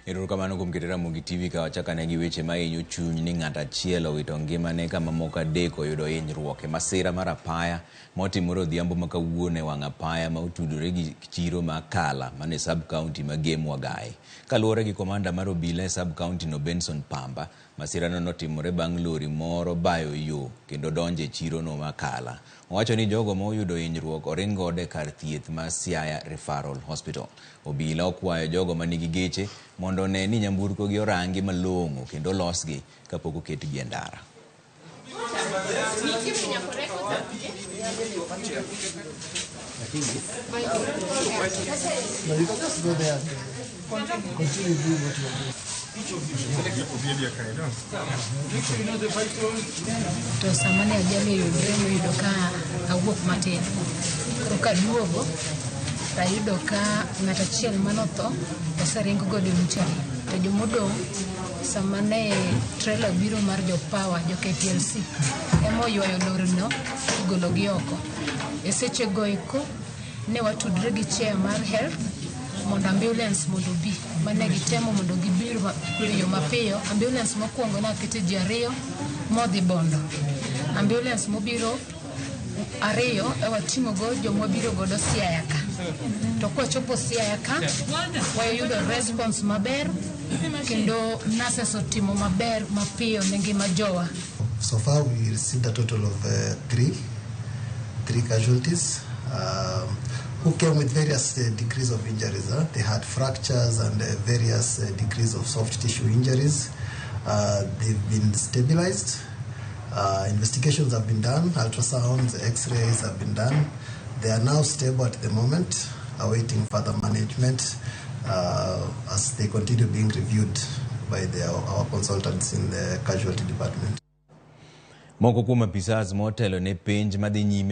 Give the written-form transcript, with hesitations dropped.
Erokamano kuom keto Ramogi TV ka wachakanegi weche ma hinyo chuny ni ng'at achiel owito ngimane ka mamoko adek oyudo hinyruok e masira mar apaya motimore odhiambo ma kawuono e wang' apaya ma otudore gi chiro ma Akala mane sub county ma Gai. Kaluwore gi komanda mar obila e sub county no Benson Pamba, masira no notimore bang' lori moro bayo yo kendo donje chiro no ma Akala. Owacho ni jogo ma oyudo hinyruok oring gode kar thieth ma Siaya Referral Hospital. Obila okwayo jogo ma nigi geche mondo ne ni nyamburko gi orangi malong'o kendo losgi kapok oketgi e ndara. To samane ajali yudo ka awuok matin. Koro kaduogo tayudo ka ng'at achiel manotho oseringo godo mchari. To jomodong' samane trailer biro mar jo power jo KPLC emo ywayo lorino igologi oko. E seche goeko ne watudre gi chair mar health mondo ambulance mondo bi mane gitemo mondo gibir yo mapiyo. Ambulance mokwongo nakete ji ariyo modhi Bondo. Ambulance mobiro ariyo wating'o go joma biro godo Siaya ka. To kwachopo Siaya ka wayudo response maber kendo nurses otimo maber mapiyo ne ngima jowa. So far we received a total of three casualties who came with various degrees of injuries. They had fractures and various degrees of soft tissue injuries. They've been stabilized. Investigations have been done. Ultrasounds, x-rays have been done. They are now stable at the moment, awaiting further management as they continue being reviewed by our consultants in the casualty department. Moko kuom apisas motelo ne penj madhi nyime